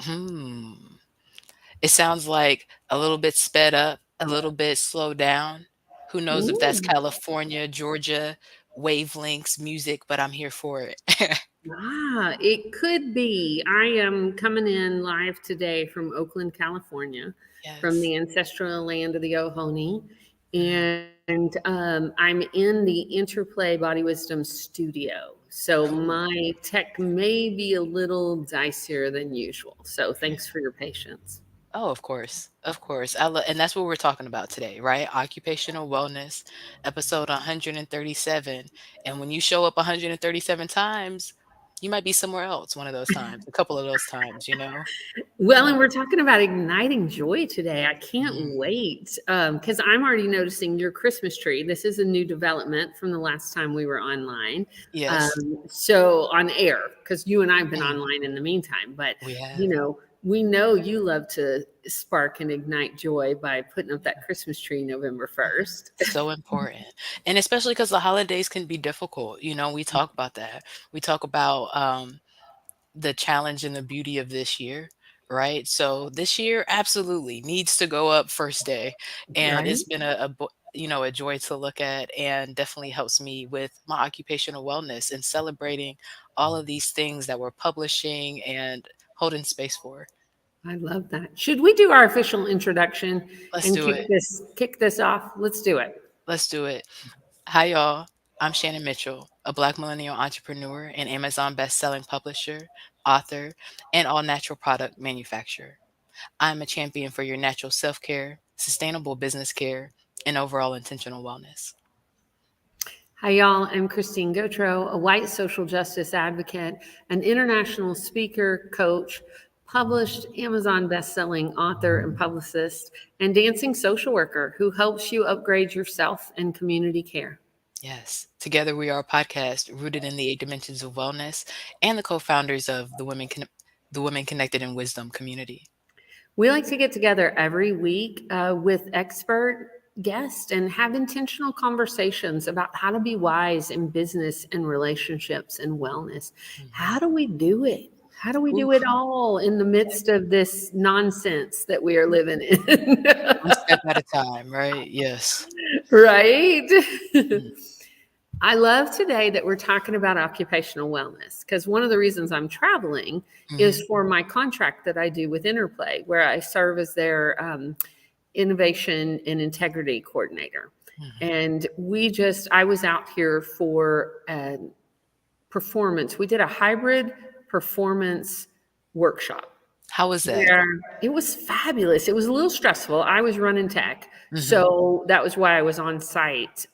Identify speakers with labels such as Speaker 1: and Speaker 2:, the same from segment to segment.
Speaker 1: Hmm. It sounds like a little bit sped up, a little bit slowed down. Who knows if that's
Speaker 2: Ooh.
Speaker 1: California, Georgia, wavelengths, music, but I'm here for it.
Speaker 2: It could be. I am coming in live today from Oakland, California, from
Speaker 1: Yes.
Speaker 2: the ancestral land of the Ohlone.
Speaker 1: Mhm.
Speaker 2: And I'm in the Interplay Body Wisdom studio. So
Speaker 1: Cool.
Speaker 2: my tech may be a little dicier than usual. So thanks for your patience.
Speaker 1: Oh, of course. Of course. And that's what we're talking about today, right? Occupational wellness, episode 137. And when you show up 137 times, you might be somewhere else one of those times, a couple of those times, you know?
Speaker 2: Well,
Speaker 1: Yeah.
Speaker 2: and we're talking about igniting joy today. I can't
Speaker 1: Mhm.
Speaker 2: wait because I'm already noticing your Christmas tree. This is a new development from the last time we were online.
Speaker 1: Yes.
Speaker 2: So on air, because you and I have been
Speaker 1: Mhm.
Speaker 2: online in the meantime. But,
Speaker 1: We have.
Speaker 2: you know, we know you love to spark and ignite joy by putting up that Christmas tree November 1st.
Speaker 1: So important. And especially because the holidays can be difficult. We talk about that. We talk about the challenge and the beauty of this year, right? So this year absolutely needs to go up first day. And
Speaker 2: Right?
Speaker 1: it's been a joy to look at and definitely helps me with my occupational wellness and celebrating all of these things that we're publishing and holding space for.
Speaker 2: I love that. Should we do our official introduction
Speaker 1: Let's
Speaker 2: and
Speaker 1: do
Speaker 2: kick
Speaker 1: it.
Speaker 2: this off? Let's do it.
Speaker 1: Let's do it. Hi, y'all. I'm Shannon Mitchell, a Black millennial entrepreneur and Amazon best-selling publisher, author, and all-natural product manufacturer. I'm a champion for your natural self-care, sustainable business care, and overall intentional wellness.
Speaker 2: Hi, y'all. I'm Christine Gautreaux, a white social justice advocate, an international speaker, coach, published Amazon bestselling author and publicist, and dancing social worker who helps you upgrade yourself and community care.
Speaker 1: Yes, together we are a podcast rooted in the 8 dimensions of wellness and the co-founders of the Women Connected in Wisdom community.
Speaker 2: We like to get together every week with expert guests and have intentional conversations about how to be wise in business and relationships and wellness. How
Speaker 1: Mhm.
Speaker 2: do we do it? How do we do it
Speaker 1: Oof,
Speaker 2: all in the midst of this nonsense that we are living in?
Speaker 1: one step at a time, right? Yes.
Speaker 2: Right?
Speaker 1: Mm,
Speaker 2: I love today that we're talking about occupational wellness because one of the reasons I'm traveling is
Speaker 1: mhm,
Speaker 2: for my contract that I do with Interplay, where I serve as their innovation and integrity coordinator.
Speaker 1: mhm.
Speaker 2: And I was out here for a performance. We did a hybrid performance workshop
Speaker 1: How was that?
Speaker 2: where it was fabulous. It was a little stressful. I was running tech.
Speaker 1: Mhm.
Speaker 2: So that was why I was on site.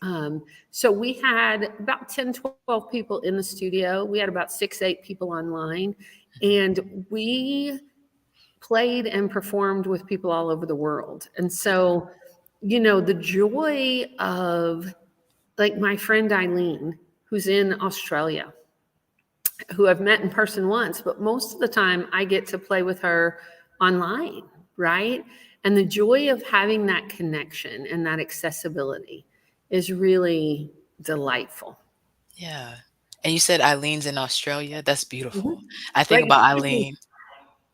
Speaker 2: So we had about 10, 12 people in the studio. We had about 6, 8 people online. And we played and performed with people all over the world. And so, the joy of like my friend Eileen, who's in Australia, who I've met in person once, but most of the time I get to play with her online, right? And the joy of having that connection and that accessibility is really delightful.
Speaker 1: Yeah. And you said Eileen's in Australia? That's beautiful.
Speaker 2: Mhm.
Speaker 1: I think
Speaker 2: Like
Speaker 1: about
Speaker 2: it took me
Speaker 1: Eileen.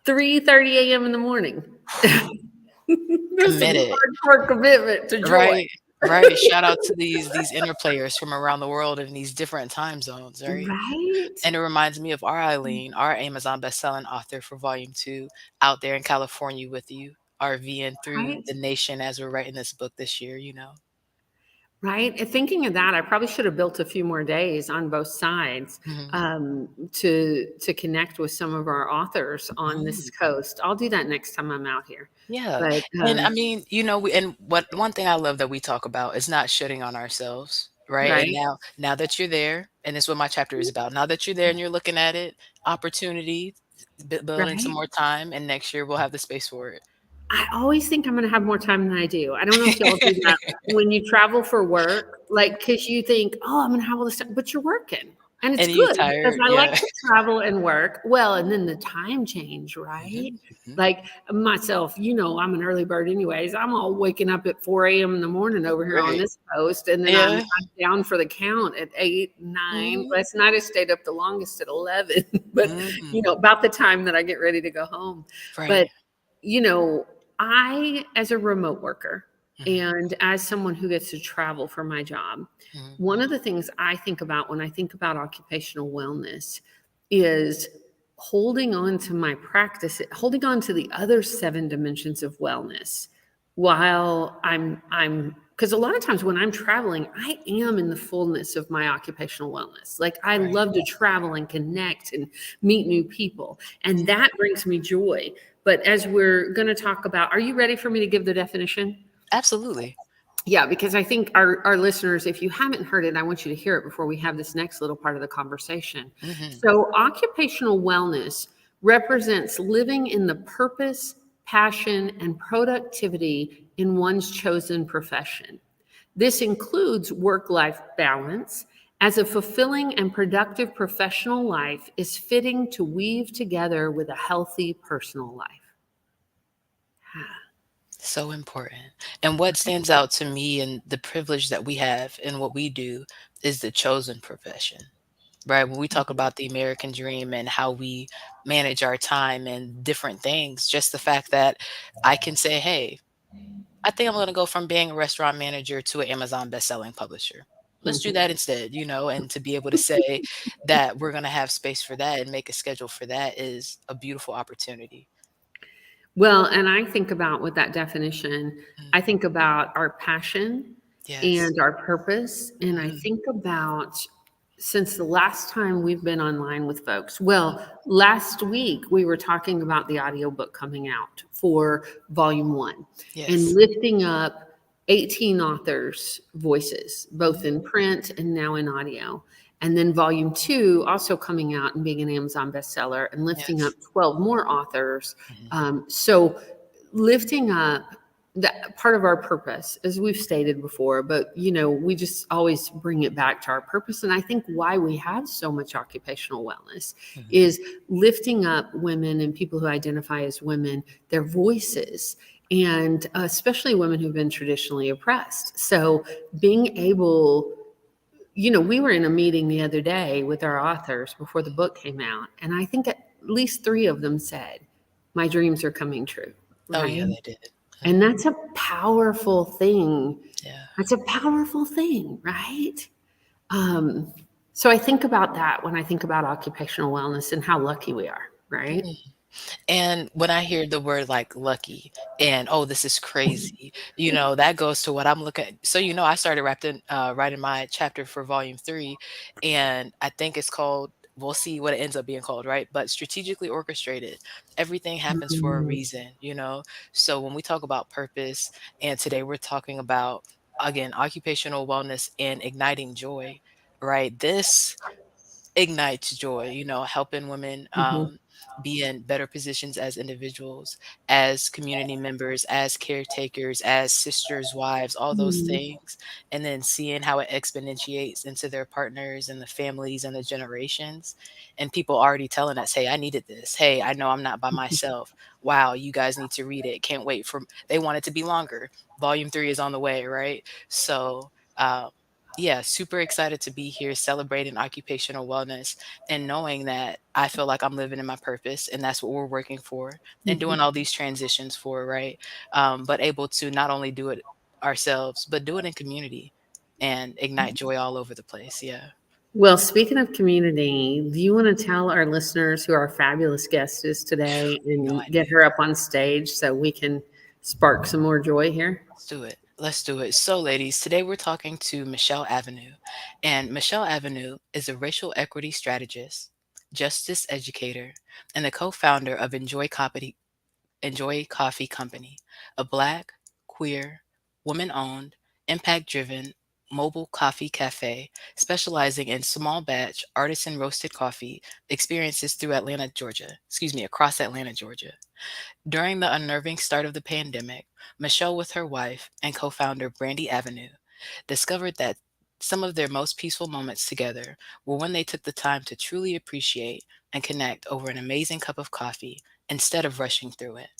Speaker 2: 3:30 a.m. in the morning. There's some
Speaker 1: Committed,
Speaker 2: hardcore commitment to joy.
Speaker 1: right? Right. Shout out to these inner players from around the world in these different time zones, right?
Speaker 2: Right?
Speaker 1: And it reminds me of our Eileen, our Amazon bestselling author for volume 2, out there in California with you, RVing through
Speaker 2: Right?
Speaker 1: the nation as we're writing this book this year.
Speaker 2: Right? And thinking of that, I probably should have built a few more days on both sides
Speaker 1: Mhm.
Speaker 2: to connect with some of our authors on this
Speaker 1: Mhm.
Speaker 2: coast. I'll do that next time I'm out here.
Speaker 1: Yeah.
Speaker 2: But
Speaker 1: And I mean, and what one thing I love that we talk about is not shitting on ourselves, right? And
Speaker 2: right,
Speaker 1: now that you're there, and this is what my chapter is about. Now that you're there and you're looking at it, opportunity, building some
Speaker 2: right.
Speaker 1: more time, and next year we'll have the space for it.
Speaker 2: I always think I'm going to have more time than I do. I don't know if y'all do that when you travel for work, like because you think, oh, I'm going to have all this time, but you're working. And it's
Speaker 1: And you
Speaker 2: good because
Speaker 1: tired,
Speaker 2: I like
Speaker 1: yeah.
Speaker 2: to travel and work. Well, and then the time change, right?
Speaker 1: Mhm, mhm.
Speaker 2: Like myself, I'm an early bird anyways. I'm all waking up at 4 a.m. in the morning over here on
Speaker 1: Right.
Speaker 2: this coast, and then I'm
Speaker 1: Yeah.
Speaker 2: I'm down for the count at 8, 9.
Speaker 1: Mhm,
Speaker 2: Last night I stayed up the longest at 11, but
Speaker 1: mm.
Speaker 2: about the time that I get ready to go home. But
Speaker 1: Right.
Speaker 2: you know, I, as a remote worker
Speaker 1: Mhm,
Speaker 2: and as someone who gets to travel for my job,
Speaker 1: mhm.
Speaker 2: one of the things I think about when I think about occupational wellness is holding on to my practice, holding on to the other seven dimensions of wellness while because a lot of times when I'm traveling, I am in the fullness of my occupational wellness. Like I
Speaker 1: Right.
Speaker 2: love to travel and connect and meet new people, and
Speaker 1: Mhm.
Speaker 2: that brings me joy. But as we're going to talk about, are you ready for me to give the definition?
Speaker 1: Absolutely.
Speaker 2: Yeah, because I think our listeners, if you haven't heard it, I want you to hear it before we have this next little part of the conversation.
Speaker 1: Mhm.
Speaker 2: So, occupational wellness represents living in the purpose, passion, and productivity in one's chosen profession. This includes work life balance, as a fulfilling and productive professional life is fitting to weave together with a healthy personal life.
Speaker 1: So important. And what stands out to me and the privilege that we have in what we do is the chosen profession, right? When we talk about the American dream and how we manage our time and different things, just the fact that I can say, hey, I think I'm going to go from being a restaurant manager to an Amazon best-selling publisher. Let's do
Speaker 2: Mhm.
Speaker 1: that instead, and to be able to say that we're going to have space for that and make a schedule for that is a beautiful opportunity.
Speaker 2: Well, and I think about with that definition,
Speaker 1: Mm,
Speaker 2: I think about our passion
Speaker 1: yes.
Speaker 2: and our purpose. And I
Speaker 1: Mhm,
Speaker 2: think about since the last time we've been online with folks. Well, last week we were talking about the audiobook coming out for volume one and
Speaker 1: yes.
Speaker 2: lifting up 18 authors' voices, both
Speaker 1: Mhm,
Speaker 2: in print and now in audio. And then volume two also coming out and being an Amazon bestseller and lifting up
Speaker 1: yes.
Speaker 2: 12 more authors.
Speaker 1: Mhm,
Speaker 2: So lifting up that part of our purpose, as we've stated before, but we just always bring it back to our purpose. And I think why we have so much occupational wellness
Speaker 1: mhm,
Speaker 2: is lifting up women and people who identify as women, their voices, and especially women who've been traditionally oppressed. So being able, we were in a meeting the other day with our authors before the
Speaker 1: mhm.
Speaker 2: book came out, and I think at least three of them said, my dreams are coming true,
Speaker 1: Oh, yeah,
Speaker 2: right?
Speaker 1: they did.
Speaker 2: And
Speaker 1: Mhm,
Speaker 2: that's a powerful thing.
Speaker 1: yeah.
Speaker 2: That's a powerful thing, right? Um, so I think about that when I think about occupational wellness and how lucky we are, right?
Speaker 1: Mm. And when I hear the word like lucky and oh, this is crazy, that goes to what I'm looking. So I started writing my chapter for volume three, and I think it's called. We'll see what it ends up being called, right? But strategically orchestrated. Everything happens for a
Speaker 2: Mhm,
Speaker 1: reason. So when we talk about purpose, and today we're talking about again occupational wellness and igniting joy, right? This ignites joy, helping women
Speaker 2: mhm,
Speaker 1: be in better positions as individuals, as community members, as caretakers, as sisters, wives, all those
Speaker 2: mhm,
Speaker 1: things. And then seeing how it exponentiates into their partners and the families and the generations. And people already telling us, hey, I needed this. Hey, I know I'm not by myself. Wow, you guys need to read it. Can't wait for they want it to be longer. Volume three is on the way, right? So, yeah, super excited to be here celebrating occupational wellness and knowing that I feel like I'm living in my purpose and that's what we're working for and
Speaker 2: mhm.
Speaker 1: doing all these transitions for, right? But able to not only do it ourselves, but do it in community and ignite joy all over the place. Yeah.
Speaker 2: Well, speaking of community, do you want to tell our listeners who our fabulous guest is today
Speaker 1: No,
Speaker 2: and
Speaker 1: I
Speaker 2: get
Speaker 1: do.
Speaker 2: her up on stage so we can spark some more joy here?
Speaker 1: Let's do it. Let's do it. So, ladies, today we're talking to Michelle Avenue. And Michelle Avenue is a racial equity strategist, justice educator, and the co founder of Enjoy Coffee Company, a Black, queer, woman owned, impact driven mobile coffee cafe specializing in small batch artisan roasted coffee experiences through across Atlanta, Georgia. During the unnerving start of the pandemic, Michelle, with her wife and co founder Brandy Avenue, discovered that. Some of their most peaceful moments together were when they took the time to truly appreciate and connect over an amazing cup of coffee instead of rushing through it.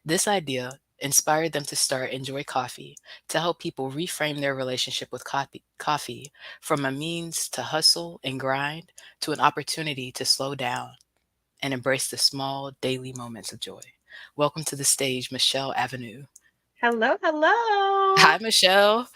Speaker 1: This idea inspired them to start Enjoy Coffee to help people reframe their relationship with coffee from a means to hustle and grind to an opportunity to slow down and embrace the small daily moments of joy. Welcome to the stage, Michelle Avenue.
Speaker 3: Hello, hello.
Speaker 1: Hi, Michelle.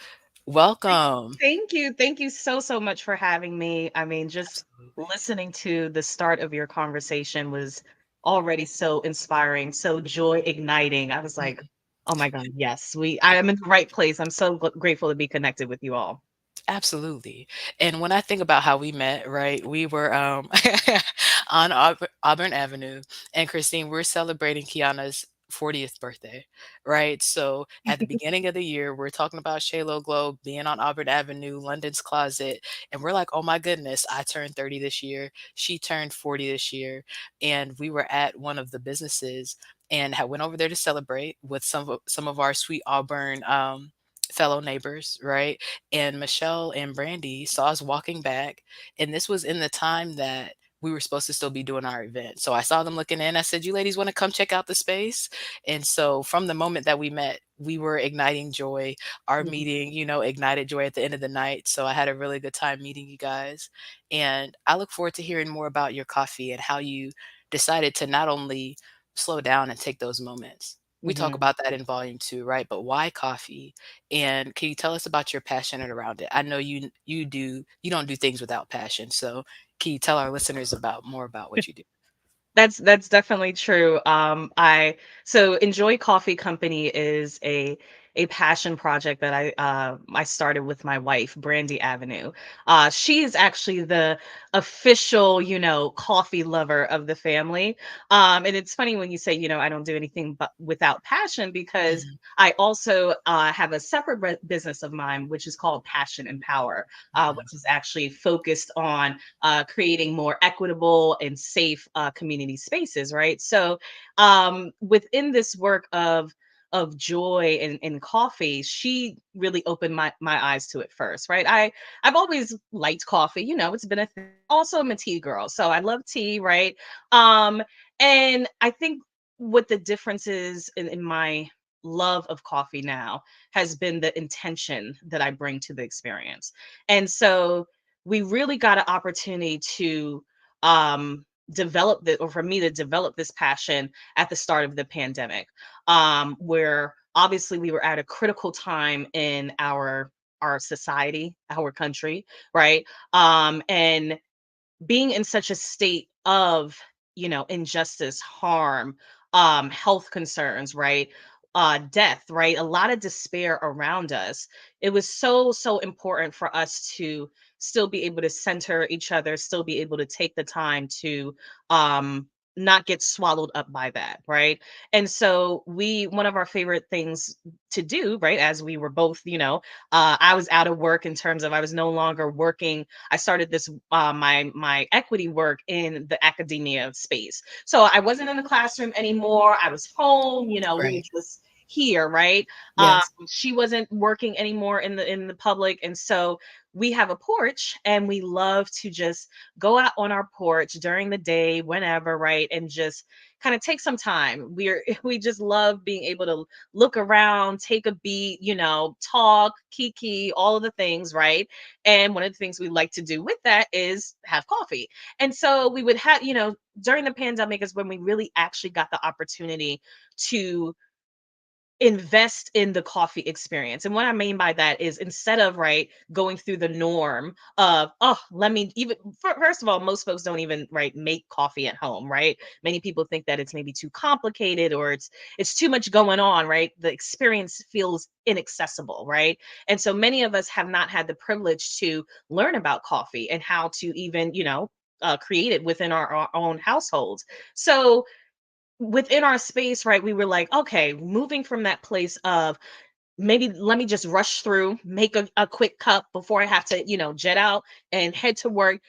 Speaker 1: Welcome.
Speaker 3: Thank you. Thank you so, so much for having me. I mean, just
Speaker 1: Absolutely.
Speaker 3: listening to the start of your conversation was already so inspiring, so joy igniting. I was like, oh my God, yes, I am in the right place. I'm so grateful to be connected with you all.
Speaker 1: Absolutely. And when I think about how we met, right, we were on Auburn Avenue, and Christine, we're celebrating Kiana's 40th birthday, right? So at the beginning of the year, we're talking about Shaylo Globe being on Auburn Avenue, London's Closet, and we're like, oh my goodness, I turned 30 this year. She turned 40 this year. And we were at one of the businesses and went over there to celebrate with some of our sweet Auburn fellow neighbors, right? And Michelle and Brandy saw us walking back, and this was in the time that we were supposed to still be doing our event. So I saw them looking in. I said, "You ladies want to come check out the space?" And so from the moment that we met, we were igniting joy. Our
Speaker 3: Mhm,
Speaker 1: meeting, ignited joy at the end of the night. So I had a really good time meeting you guys. And I look forward to hearing more about your coffee and how you decided to not only slow down and take those moments. We talk
Speaker 3: mhm.
Speaker 1: about that in volume 2, right? But why coffee? And can you tell us about your passion around it? I know you don't do things without passion. So can you tell our listeners about more about what you do?
Speaker 3: That's definitely true. I so Enjoy Coffee Company is a passion project that I started with my wife, Brandy Avenue. She is actually the official, coffee lover of the family. And it's funny when you say, I don't do anything but without passion because
Speaker 1: Mhm.
Speaker 3: I also have a separate business of mine, which is called Passion and Power,
Speaker 1: Wow.
Speaker 3: which is actually focused on creating more equitable and safe community spaces, right? So, within this work of joy and coffee, she really opened my eyes to it first, right? I've always liked coffee, it's been a thing. Also, I'm a tea girl, so I love tea, right? Um, and I think what the difference is in my love of coffee now has been the intention that I bring to the experience. And so we really got an opportunity to develop the or for me to develop this passion at the start of the pandemic, where obviously we were at a critical time in our society, our country, right? And being in such a state of injustice, harm, health concerns, right, death, right, a lot of despair around us, it was so important for us to still be able to center each other, still be able to take the time to um not get swallowed up by that, right? And so we one of our favorite things to do, right, as we were both, I was out of work in terms of I was no longer working. I started this my equity work in the academia space. So I wasn't in the classroom anymore. I was home, we were
Speaker 1: Right.
Speaker 3: just here, right?
Speaker 1: Yes.
Speaker 3: She wasn't working anymore in the public. And so we have a porch and we love to just go out on our porch during the day, whenever, right? And just kind of take some time. We just love being able to look around, take a beat, talk, kiki, all of the things, right? And one of the things we like to do with that is have coffee. And so we would have, during the pandemic is when we really actually got the opportunity to invest in the coffee experience. And what I mean by that is instead of right going through the norm of, oh, let me even first of all, most folks don't even right make coffee at home, right? Many people think that it's maybe too complicated or it's too much going on, right? The experience feels inaccessible, right? And so many of us have not had the privilege to learn about coffee and how to even, create it within our own households. So within our space, right, we were like, okay, moving from that place of maybe let me just rush through, make a quick cup before I have to, jet out and head to work,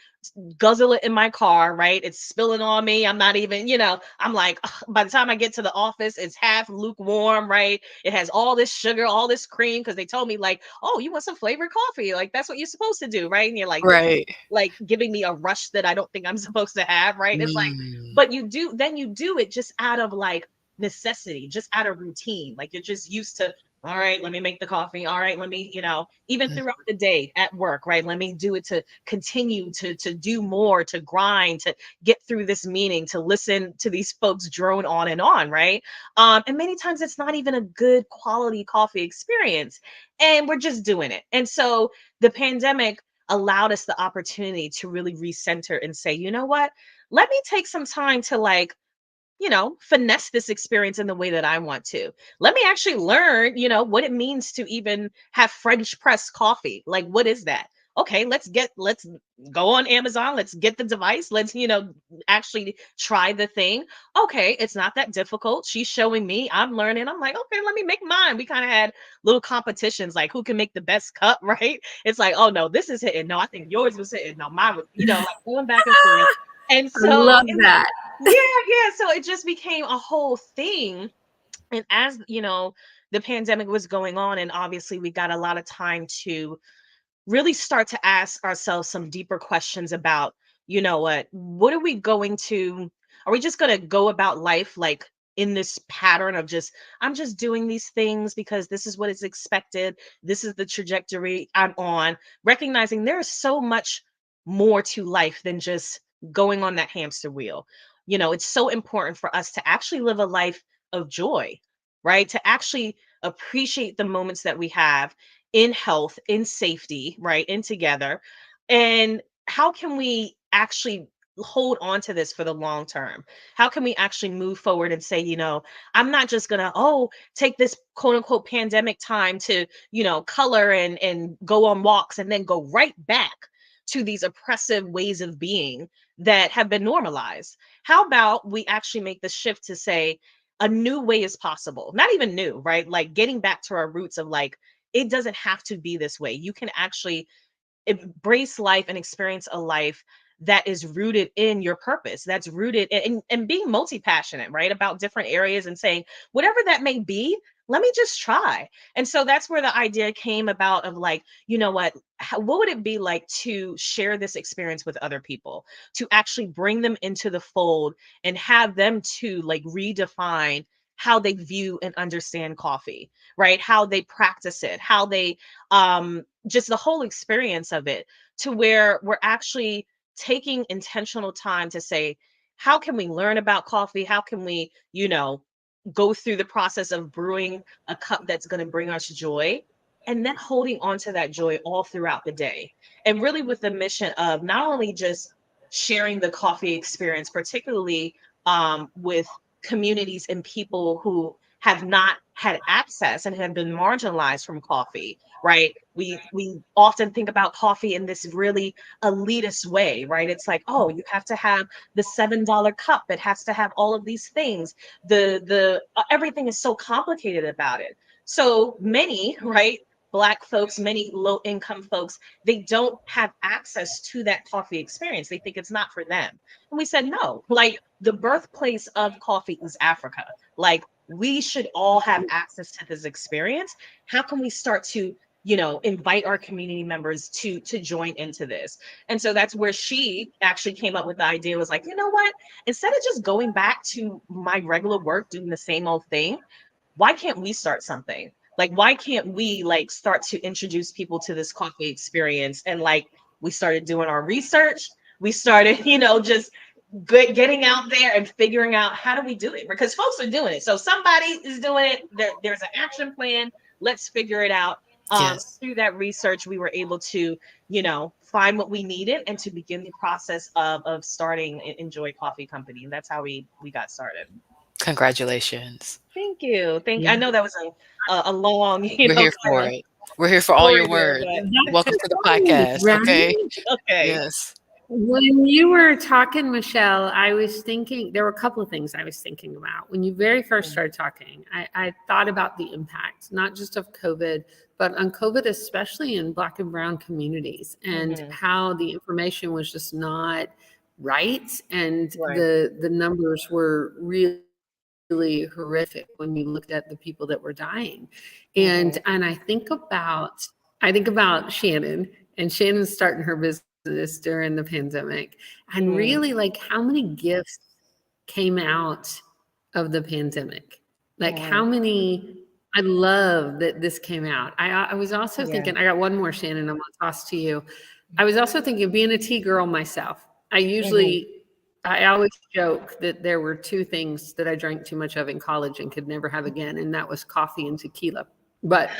Speaker 3: guzzle it in my car, right? It's spilling on me. I'm not even, I'm like, ugh, by the time I get to the office, it's half lukewarm, right? It has all this sugar, all this cream, because they told me, like, oh, you want some flavored coffee? Like, that's what you're supposed to do, right? And you're like, this is
Speaker 1: Right.
Speaker 3: like giving me a rush that I don't think I'm supposed to have, right? It's like,
Speaker 1: Mm.
Speaker 3: but then you do it just out of like necessity, just out of routine. Like you're just used to, all right, let me make the coffee. All right, let me, even
Speaker 1: Mm.
Speaker 3: throughout the day at work, right? Let me do it to continue to do more, to grind, to get through this meeting, to listen to these folks drone on, right? And many times it's not even a good quality coffee experience. And we're just doing it. And so the pandemic allowed us the opportunity to really recenter and say, you know what? Let me take some time to like finesse this experience in the way that I want to. Let me actually learn, what it means to even have French press coffee. Like, what is that? Okay, let's go on Amazon. Let's get the device. Let's, actually try the thing. Okay, it's not that difficult. She's showing me, I'm learning. I'm like, okay, let me make mine. We kind of had little competitions, like who can make the best cup, right? It's like, oh no, this is hitting. No, I think yours was hitting. No, mine was, like going back and forth. And
Speaker 2: I
Speaker 3: so
Speaker 2: love that.
Speaker 3: yeah, yeah. So it just became a whole thing. And as the pandemic was going on, and obviously we got a lot of time to really start to ask ourselves some deeper questions about, what are we going to, are we just going to go about life like in this pattern of just, I'm just doing these things because this is what is expected. This is the trajectory I'm on, recognizing there is so much more to life than just going on that hamster wheel. It's so important for us to actually live a life of joy, right? To actually appreciate the moments that we have in health, in safety, right? In together. And how can we actually hold on to this for the long term? How can we actually move forward and say, I'm not just gonna, take this quote unquote pandemic time to, color and go on walks and then go right back to these oppressive ways of being that have been normalized. How about we actually make the shift to say a new way is possible? Not even new, right? Like getting back to our roots of like, it doesn't have to be this way. You can actually embrace life and experience a life that is rooted in your purpose, that's rooted in being multi-passionate, right? About different areas and saying, whatever that may be, let me just try. And so that's where the idea came about of like, what would it be like to share this experience with other people, to actually bring them into the fold and have them to like redefine how they view and understand coffee, right? How they practice it, how they just the whole experience of it, to where we're actually taking intentional time to say, how can we learn about coffee? How can we, go through the process of brewing a cup that's going to bring us joy? And then holding on to that joy all throughout the day. And really with the mission of not only just sharing the coffee experience, particularly with communities and people who have not had access and have been marginalized from coffee, right? We often think about coffee in this really elitist way, right? It's like, oh, you have to have the $7 cup. It has to have all of these things. The everything is so complicated about it. So many, right? Black folks, many low income folks, they don't have access to that coffee experience. They think it's not for them. And we said, no, like the birthplace of coffee is Africa. Like we should all have access to this experience. How can we start to invite our community members to join into this? And so that's where she actually came up with the idea, was like, you know what, instead of just going back to my regular work doing the same old thing, why can't we start something? Like why can't we like start to introduce people to this coffee experience? And like we started doing our research, we started just getting out there and figuring out, how do we do it, because folks are doing it. So somebody is doing it. There's an action plan. Let's figure it out.
Speaker 1: Yes.
Speaker 3: Through that research, we were able to, find what we needed and to begin the process of starting an Enjoy Coffee Company. And that's how we got started.
Speaker 1: Congratulations.
Speaker 3: Thank you. I
Speaker 2: Yeah.
Speaker 3: know that was a long,
Speaker 1: We're here
Speaker 3: kind
Speaker 1: for
Speaker 3: of
Speaker 1: it. We're here for all
Speaker 3: story
Speaker 1: your
Speaker 3: there,
Speaker 1: word.
Speaker 3: but
Speaker 2: That's
Speaker 1: Welcome
Speaker 2: the
Speaker 1: to the
Speaker 2: point,
Speaker 1: podcast.
Speaker 2: right?
Speaker 1: Okay.
Speaker 3: okay.
Speaker 1: Yes.
Speaker 2: When you were talking, Michelle, I was thinking there were a couple of things I was thinking about. When you very first started talking, I thought about the impact, not just of COVID, but on COVID, especially in Black and Brown communities, and
Speaker 3: Mm-hmm.
Speaker 2: how the information was just not right. And
Speaker 3: Right.
Speaker 2: the numbers were really horrific when you looked at the people that were dying. And
Speaker 3: Mm-hmm.
Speaker 2: I think about Shannon, and Shannon's starting her business during the pandemic, and really
Speaker 3: Mm-hmm.
Speaker 2: like how many gifts came out of the pandemic. Like how
Speaker 3: Mm-hmm.
Speaker 2: many I love that this came out. I was also
Speaker 3: Yeah.
Speaker 2: thinking, I got one more, Shannon, I'm gonna toss to you. I was also thinking of being a tea girl myself.
Speaker 3: Mm-hmm.
Speaker 2: I always joke that there were two things that I drank too much of in college and could never have again, and that was coffee and tequila. But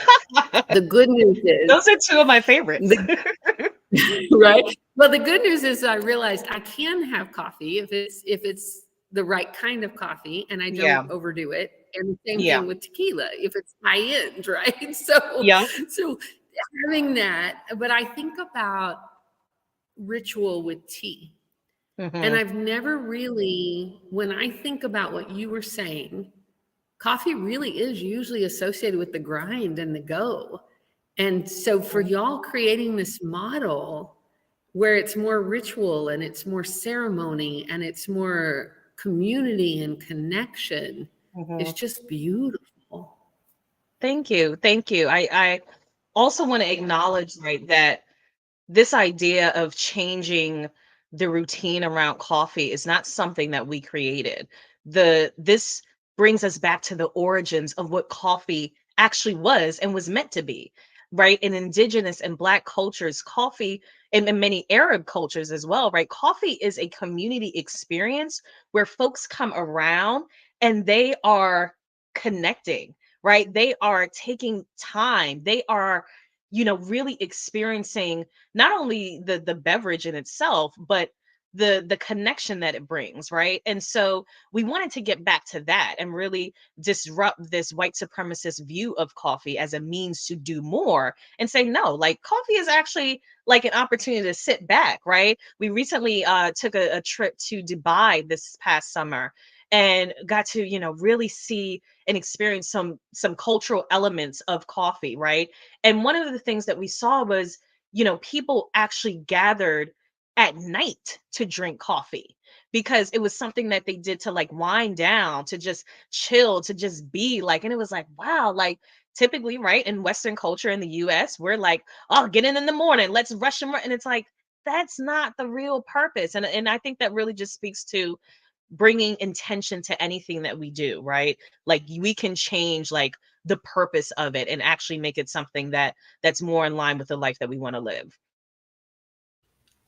Speaker 2: the good news is,
Speaker 3: Those are two of my favorites.
Speaker 2: the, right? Well, the good news is I realized I can have coffee if it's the right kind of coffee and I don't
Speaker 3: Yeah.
Speaker 2: overdo it. And the same
Speaker 3: Yeah.
Speaker 2: thing with tequila, if it's high end, right? So having that, but I think about ritual with tea. And
Speaker 3: Mm-hmm.
Speaker 2: I've never really, when I think about what you were saying, coffee really is usually associated with the grind and the go. And so for y'all creating this model where it's more ritual and it's more ceremony and it's more community and connection
Speaker 3: Mm-hmm.
Speaker 2: is just beautiful.
Speaker 3: Thank you. Thank you. I also want to acknowledge, right, that this idea of changing the routine around coffee is not something that we created. This brings us back to the origins of what coffee actually was and was meant to be, right? In indigenous and black cultures, coffee, and in many Arab cultures as well, right? Coffee is a community experience where folks come around and they are connecting, right? They are taking time. They are, really experiencing not only the beverage in itself, but the connection that it brings, right? And so we wanted to get back to that and really disrupt this white supremacist view of coffee as a means to do more and say no, like coffee is actually like an opportunity to sit back, right? We recently took a trip to Dubai this past summer and got to, really see and experience some cultural elements of coffee, right? And one of the things that we saw was, people actually gathered at night to drink coffee because it was something that they did to like wind down, to just chill, to just be like, and it was like, wow, like typically, right, in Western culture in the US, we're like, oh, get in the morning, let's rush and it's like, that's not the real purpose. And I think that really just speaks to bringing intention to anything that we do, right? Like we can change like the purpose of it and actually make it something that's more in line with the life that we want to live.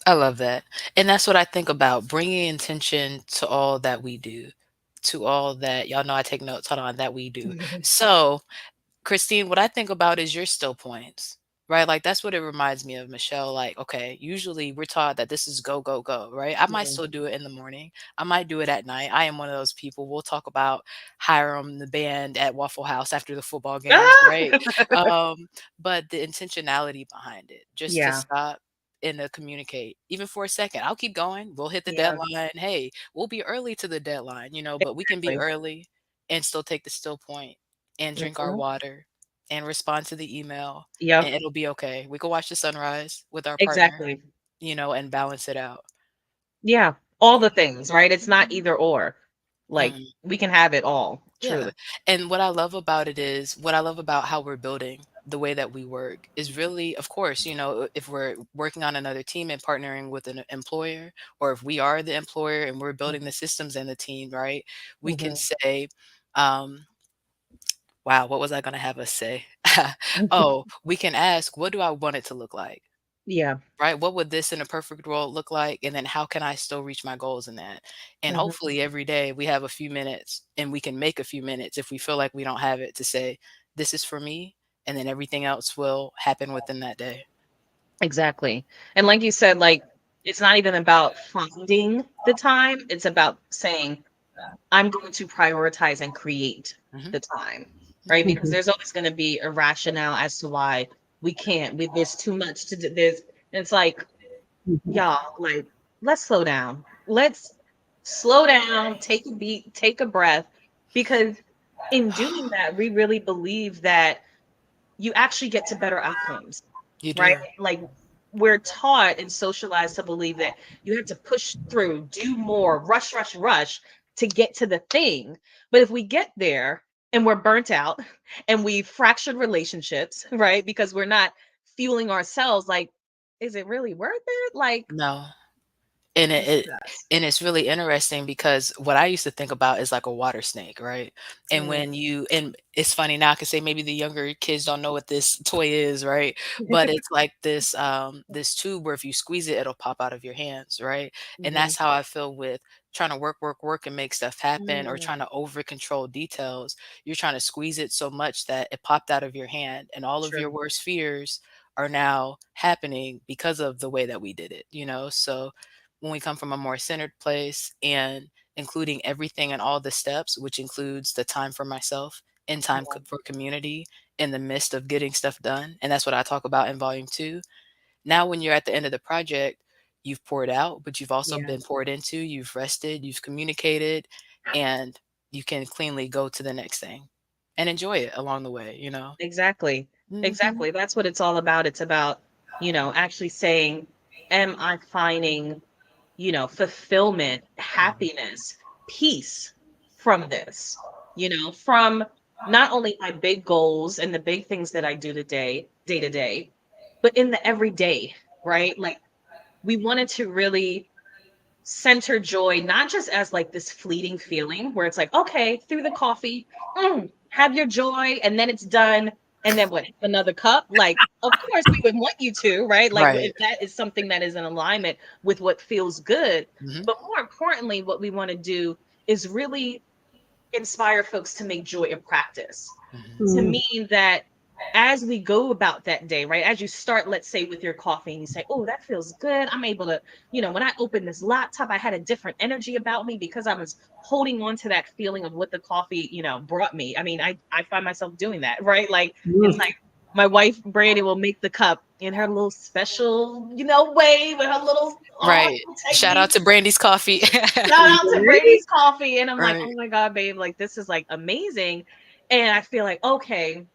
Speaker 1: I love that. And that's what I think about bringing intention to all that we do, to all that y'all know I take notes. Hold on, that we do. So, Christine, what I think about is your still points, right? Like that's what it reminds me of, Michelle. Like, okay, usually we're taught that this is go, go, go, right? I might
Speaker 3: Yeah.
Speaker 1: still do it in the morning. I might do it at night. I am one of those people. We'll talk about Hiram, the band at Waffle House after the football games, right? Um, but the intentionality behind it, just to
Speaker 3: Yeah.
Speaker 1: stop and to communicate, even for a second. I'll keep going. We'll hit the
Speaker 3: Yeah.
Speaker 1: deadline. Hey, we'll be early to the deadline, but we can be
Speaker 3: Exactly.
Speaker 1: early and still take the still point and drink our
Speaker 3: Mhm.
Speaker 1: water and respond to the email,
Speaker 3: Yep.
Speaker 1: and it'll be okay. We can watch the sunrise with our partner,
Speaker 3: Exactly.
Speaker 1: and balance it out.
Speaker 3: Yeah. All the things, right? It's not either or. Like
Speaker 1: Mhm.
Speaker 3: we can have it all,
Speaker 1: Yeah,
Speaker 3: truly.
Speaker 1: and what I love about it is what I love about how we're building the way that we work is really, of course, if we're working on another team and partnering with an employer, or if we are the employer and we're building the systems and the team, right? We can
Speaker 3: Mhm.
Speaker 1: say, um, wow, what was I gonna have us say?
Speaker 3: Mhm.
Speaker 1: Oh, we can ask, what do I want it to look like?
Speaker 3: Yeah.
Speaker 1: Right? What would this in a perfect world look like? And then how can I still reach my goals in that? And
Speaker 3: Mhm.
Speaker 1: hopefully every day we have a few minutes and we can make a few minutes if we feel like we don't have it to say, this is for me. And then everything else will happen within that day.
Speaker 3: Exactly. And like you said, like it's not even about finding the time, it's about saying I'm going to prioritize and create
Speaker 1: Hmm.
Speaker 3: the time, right?
Speaker 1: Yeah.
Speaker 3: Because
Speaker 2: Mhm.
Speaker 3: there's always going to be a rationale as to why we can't. There's too much to do. There's, it's like,
Speaker 2: Mhm.
Speaker 3: y'all, like, let's slow down. Let's slow down, take a beat, take a breath, because in doing that, we really believe that you actually get to better outcomes,
Speaker 1: You
Speaker 3: right?
Speaker 1: do.
Speaker 3: Like, we're taught and socialized to believe that you have to push through, do more, rush, rush, rush to get to the thing. But if we get there and we're burnt out and we fractured relationships, right? Because we're not fueling ourselves, like, is it really worth it? Like,
Speaker 1: No. And
Speaker 3: it's
Speaker 1: it
Speaker 3: just,
Speaker 1: and it's really interesting because what I used to think about is like a water snake, right? And
Speaker 3: mm.
Speaker 1: when you and it's funny now, I can say maybe the younger kids don't know what this toy is, right? But it's like this tube where if you squeeze it, it'll pop out of your hands, right? And
Speaker 3: Mhm.
Speaker 1: that's how I feel with trying to work, work, work and make stuff happen or
Speaker 3: Mm.
Speaker 1: trying to over control details. You're trying to squeeze it so much that it popped out of your hand and all of your
Speaker 3: True.
Speaker 1: worst fears are now happening because of the way that we did it, you know? So when we come from a more centered place and including everything and all the steps, which includes the time for myself and time
Speaker 3: Yeah.
Speaker 1: for community in the midst of getting stuff done. And that's what I talk about in volume two. Now, when you're at the end of the project, you've poured out, but you've also
Speaker 3: Yeah.
Speaker 1: been poured into, you've rested, you've communicated, and you can cleanly go to the next thing and enjoy it along the way, you know?
Speaker 3: Exactly.
Speaker 1: Hmm.
Speaker 3: Exactly. That's what it's all about. It's about, actually saying, am I finding, fulfillment, happiness, peace from this, from not only my big goals and the big things that I do today, day to day, but in the everyday, right? Like, we wanted to really center joy, not just as like this fleeting feeling where it's like, okay, through the coffee, have your joy, and then it's done. And then what? Another cup? Like, of course, we would want you to, right? Like,
Speaker 1: Right.
Speaker 3: if that is something that is in alignment with what feels good.
Speaker 1: Hmm.
Speaker 3: But more importantly, what we want to do is really inspire folks to make joy a practice,
Speaker 1: Hmm.
Speaker 3: to
Speaker 2: Mm.
Speaker 3: mean that as we go about that day, right? As you start, let's say, with your coffee and you say, oh, that feels good. I'm able to, when I opened this laptop, I had a different energy about me because I was holding on to that feeling of what the coffee, brought me. I mean, I find myself doing that, right? Like, it's
Speaker 2: Mm.
Speaker 3: like my wife, Brandy, will make the cup in her little special, way with her little,
Speaker 1: Right. Shout out
Speaker 3: technique.
Speaker 1: to Brandy's Coffee.
Speaker 3: Shout out to
Speaker 2: Right?
Speaker 3: Brady's Coffee. And I'm like,
Speaker 1: Right.
Speaker 3: oh my God, babe, like, this is like amazing. And I feel like, okay,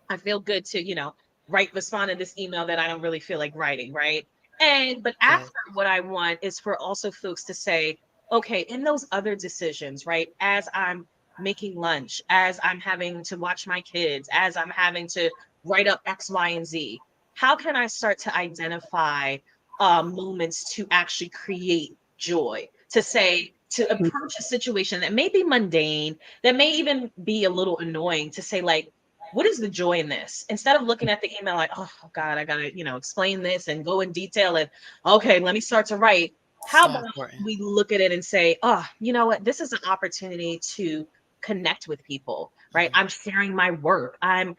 Speaker 3: I feel good to, respond to this email that I don't really feel like writing, right? But
Speaker 1: Yes.
Speaker 3: after, what I want is for also folks to say, okay, in those other decisions, right? As I'm making lunch, as I'm having to watch my kids, as I'm having to write up X, Y, and Z, how can I start to identify moments to actually create joy? To say, to approach a situation that may be mundane, that may even be a little annoying, to say, like, what is the joy in this? Instead of looking at the email like, oh God, I gotta, explain this and go in detail and, okay, let me start to write. How
Speaker 1: So
Speaker 3: about
Speaker 1: important.
Speaker 3: we look at it and say, oh, you know what? This is an opportunity to connect with people, right?
Speaker 1: Mhm.
Speaker 3: I'm sharing my work. I'm,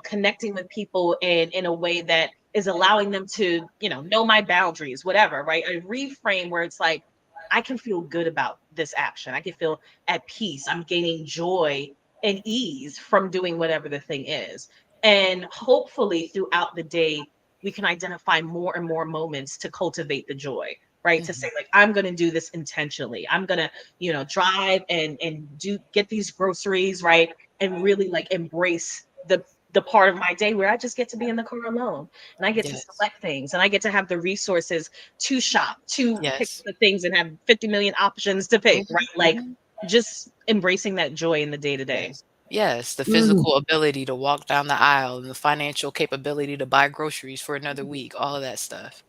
Speaker 3: connecting with people in a way that is allowing them to, know my boundaries, whatever, right? A reframe where it's like, I can feel good about this action. I can feel at peace. I'm gaining joy and ease from doing whatever the thing is. And hopefully throughout the day, we can identify more and more moments to cultivate the joy, right? To say,
Speaker 1: Mhm.
Speaker 3: like, I'm going to do this intentionally. I'm going to, drive and do get these groceries, right? And really, like, embrace the part of my day where I just get to be in the car alone and I get to
Speaker 1: Yes.
Speaker 3: select things and I get to have the resources to shop, to pick
Speaker 1: Yes.
Speaker 3: the things and have 50 million options to pick,
Speaker 1: Mhm.
Speaker 3: right? Like,
Speaker 1: Mhm.
Speaker 3: just embracing that joy in the day to day.
Speaker 1: Yes. Yes, the
Speaker 2: Mm.
Speaker 1: physical ability to walk down the aisle and the financial capability to buy groceries for another week, all of that stuff.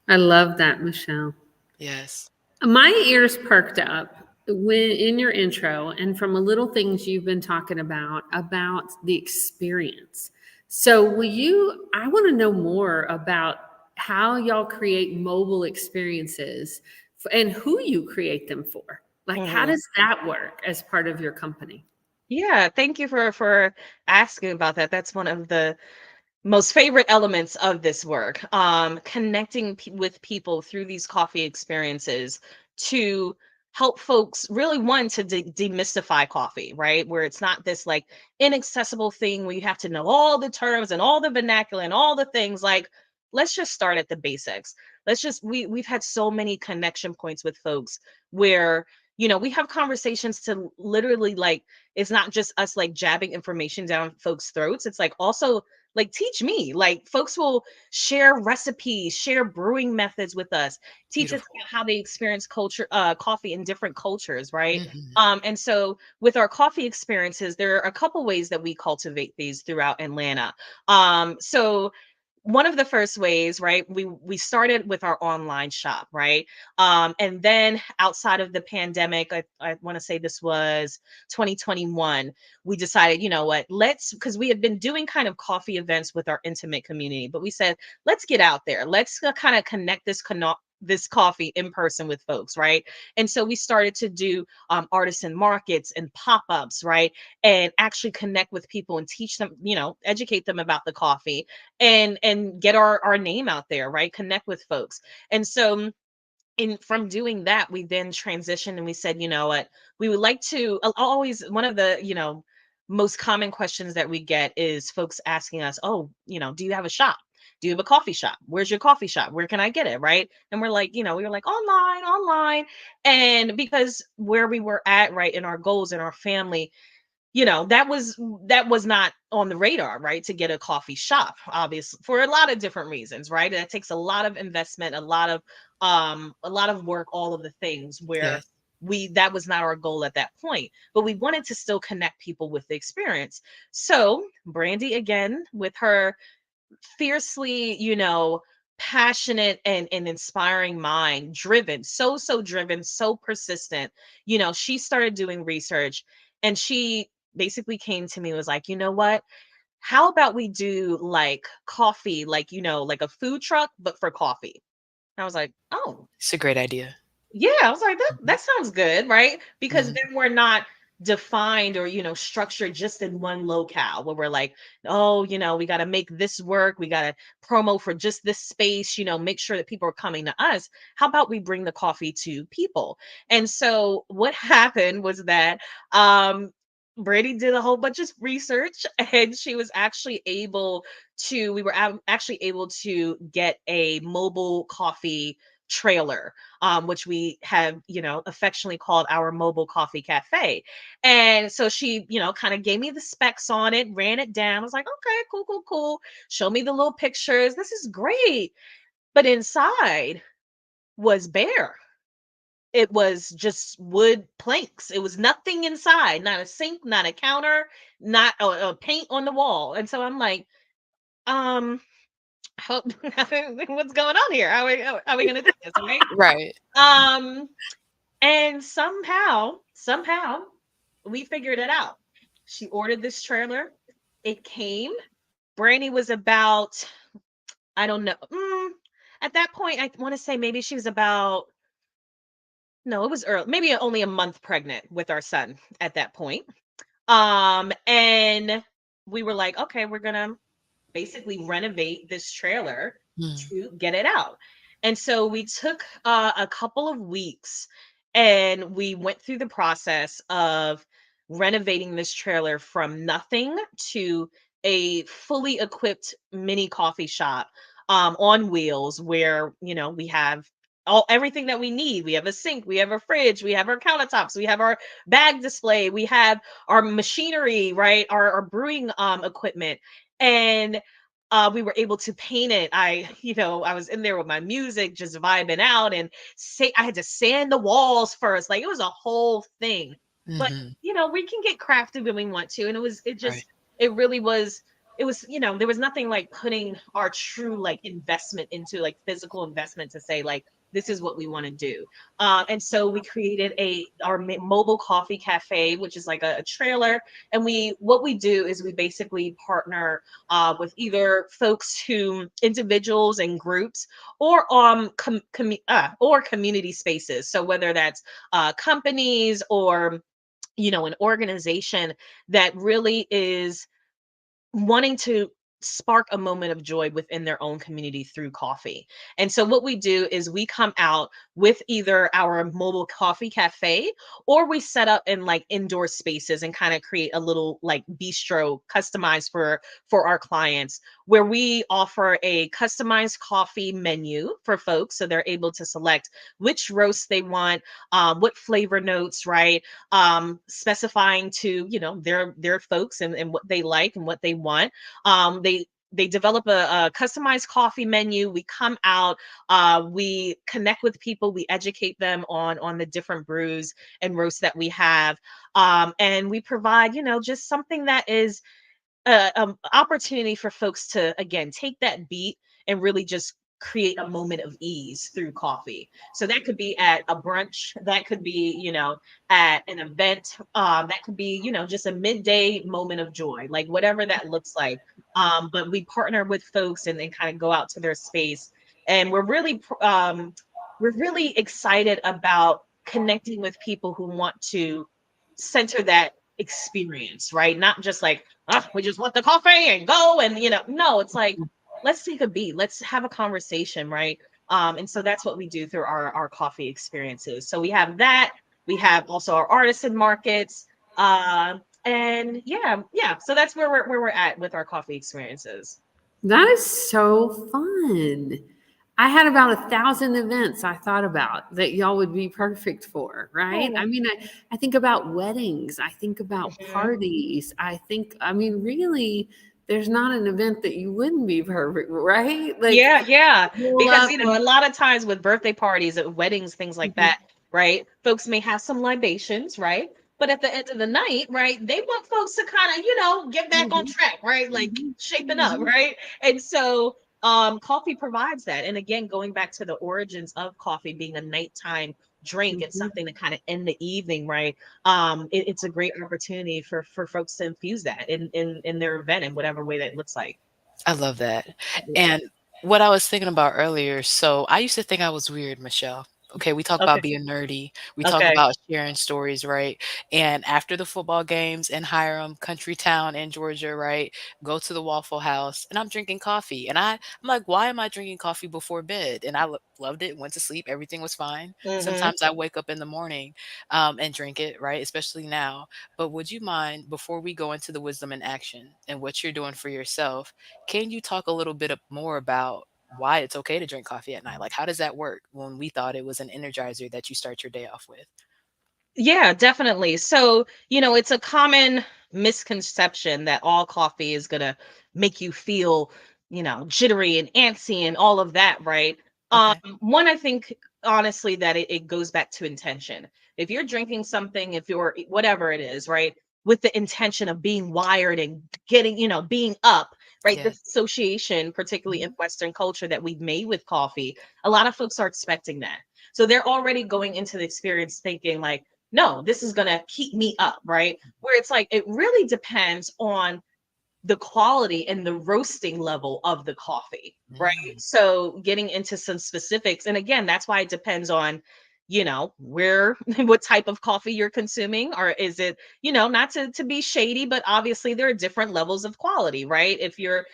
Speaker 2: I love that, Michelle.
Speaker 1: Yes.
Speaker 2: My ears perked up when in your intro and from a little things you've been talking about the experience. So will you I want to know more about how y'all create mobile experiences and who you create them for. Like how
Speaker 3: Mhm.
Speaker 2: does that work as part of your company?
Speaker 3: Yeah, thank you for asking about that. That's one of the most favorite elements of this work. Connecting with people through these coffee experiences to help folks really, one, to demystify coffee, right? Where it's not this like inaccessible thing where you have to know all the terms and all the vernacular and all the things. Like, let's just start at the basics. Let's just we've had so many connection points with folks where, we have conversations to literally, like, it's not just us like jabbing information down folks' throats. It's like also like teach me. Like folks will share recipes, share brewing methods with us, teach us
Speaker 1: Beautiful.
Speaker 3: about how they experience coffee in different cultures, right?
Speaker 1: Mhm.
Speaker 3: And so with our coffee experiences, there are a couple ways that we cultivate these throughout Atlanta. So one of the first ways, right, we started with our online shop, right? And then outside of the pandemic, I want to say this was 2021, we decided, you know what, let's, because we had been doing kind of coffee events with our intimate community, but we said, let's get out there, let's kind of connect this coffee in person with folks, right? And so we started to do artisan markets and pop-ups, right? And actually connect with people and teach them, educate them about the coffee, and get our name out there, right? Connect with folks. And so in from doing that, we then transitioned and we said, you know what, we would like to always, one of the, most common questions that we get is folks asking us, oh, do you have a shop? Do you have a coffee shop? Where's your coffee shop? Where can I get it? Right. And we're like, we were like online, online. And because where we were at, right, in our goals in our family, that was not on the radar, right, to get a coffee shop, obviously, for a lot of different reasons, right? That takes a lot of investment, a lot of work, all of the things where
Speaker 1: Yes.
Speaker 3: that was not our goal at that point, but we wanted to still connect people with the experience. So Brandy, again, with her fiercely, passionate and inspiring mind, driven, so driven, so persistent, she started doing research, and she basically came to me and was like, you know what, how about we do like coffee, like, like a food truck but for coffee. I was like, oh,
Speaker 1: It's a great idea.
Speaker 3: yeah, I was like, that
Speaker 1: Mhm.
Speaker 3: that sounds good, right? Because
Speaker 1: Mhm.
Speaker 3: then we're not defined or, structured just in one locale where we're like, oh, we got to make this work. We got to promo for just this space, make sure that people are coming to us. How about we bring the coffee to people? And so what happened was that Brady did a whole bunch of research and she was actually able we were actually able to get a mobile coffee trailer, which we have, affectionately called our mobile coffee cafe. And so she, kind of gave me the specs on it, ran it down. I was like, okay, cool, cool, cool. Show me the little pictures. This is great. But inside was bare. It was just wood planks. It was nothing inside, not a sink, not a counter, not a paint on the wall. And so I'm like, um, how, what's going on here? How are we going to do this? Right.
Speaker 1: Right.
Speaker 3: Um, And somehow, we figured it out. She ordered this trailer. It came. Brandy was about, I don't know. At that point, I want to say maybe she was about, no, it was early, maybe only a month pregnant with our son at that point. And we were like, okay, we're gonna basically renovate this trailer
Speaker 1: Mm.
Speaker 3: to get it out. And so we took a couple of weeks and we went through the process of renovating this trailer from nothing to a fully equipped mini coffee shop, on wheels where, we have everything that we need. We have a sink, we have a fridge, we have our countertops, we have our bag display, we have our machinery, right? Our brewing equipment. And we were able to paint it. I was in there with my music, just vibing out, and say I had to sand the walls first. Like it was a whole thing. But
Speaker 1: Mhm.
Speaker 3: we can get crafty when we want to. And
Speaker 1: Right.
Speaker 3: it really was, there was nothing like putting our true like investment into like physical investment to say like this is what we want to do. And so we created our mobile coffee cafe, which is like a trailer. And what we do is we basically partner with either individuals and groups, or or community spaces. So whether that's companies or an organization that really is wanting to spark a moment of joy within their own community through coffee. And so what we do is we come out with either our mobile coffee cafe, or we set up in like indoor spaces and kind of create a little like bistro customized for our clients, where we offer a customized coffee menu for folks so they're able to select which roast they want, what flavor notes, right? Specifying to, you know, their folks and what they like and what they want. They develop a customized coffee menu. We come out, we connect with people, we educate them on the different brews and roasts that we have, and we provide, you know, just something that is opportunity for folks to again take that beat and really just create a moment of ease through coffee. So that could be at a brunch, that could be, you know, at an event, that could be, you know, just a midday moment of joy, like whatever that looks like. But we partner with folks and kind of go out to their space, and we're really excited about connecting with people who want to center that experience, right? Not just like, "Ah, we just want the coffee and go," and you know, no, it's like, let's take a beat, let's have a conversation, right? And so that's what we do through our coffee experiences. So we have that. We have also our artisan markets. And yeah. So that's where we're at with our coffee experiences.
Speaker 2: That is so fun. I had about 1,000 events I thought about that y'all would be perfect for, right?
Speaker 3: Oh,
Speaker 2: I mean, I think about weddings, I think about
Speaker 3: mhm.
Speaker 2: parties, I mean, really, there's not an event that you wouldn't be perfect, right? Like,
Speaker 3: Yeah.
Speaker 2: pull
Speaker 3: Because,
Speaker 2: up
Speaker 3: you know,
Speaker 2: and
Speaker 3: a lot of times with birthday parties, at weddings, things like
Speaker 2: Mhm,
Speaker 3: that, right? Folks may have some libations, right? But at the end of the night, right, they want folks to kind of, you know, get back on
Speaker 2: mhm,
Speaker 3: track, right? Like
Speaker 2: mhm,
Speaker 3: shaping up,
Speaker 2: mhm,
Speaker 3: right? And so coffee provides that. And again, going back to the origins of coffee being a nighttime drink and
Speaker 2: mhm.
Speaker 3: something to kind of end the evening, right? It's a great opportunity for folks to infuse that in their event in whatever way that looks like.
Speaker 1: I love that.
Speaker 3: Yeah.
Speaker 1: And what I was thinking about earlier, so I used to think I was weird, Michelle. Okay, we talk about
Speaker 3: Okay.
Speaker 1: being nerdy. We talk
Speaker 3: Okay.
Speaker 1: about sharing stories, right? And after the football games in Hiram, country town in Georgia, right? Go to the Waffle House and I'm drinking coffee. And I'm like, why am I drinking coffee before bed? And I loved it, went to sleep, everything was fine.
Speaker 3: Hmm.
Speaker 1: Sometimes I wake up in the morning and drink it, right? Especially now. But would you mind, before we go into the wisdom in action and what you're doing for yourself, can you talk a little bit more about why it's okay to drink coffee at night? Like, how does that work when we thought it was an energizer that you start your day off with?
Speaker 3: Yeah, definitely. So, you know, it's a common misconception that all coffee is going to make you feel, you know, jittery and antsy and all of that, right?
Speaker 1: Okay.
Speaker 3: One, I think honestly that it goes back to intention. If you're drinking something, if you're whatever it is, right, with the intention of being wired and getting, you know, being up, right? The
Speaker 1: Yes.
Speaker 3: association, particularly in
Speaker 1: Mhm.
Speaker 3: Western culture that we've made with coffee, a lot of folks are expecting that. So they're already going into the experience thinking like, no, this is going to keep me up, right? Where it's like, it really depends on the quality and the roasting level of the coffee, right?
Speaker 1: Mm.
Speaker 3: So getting into some specifics, and again, that's why it depends on, you know, where what type of coffee you're consuming, or is it, you know, not to be shady, but obviously there are different levels of quality, right? If you're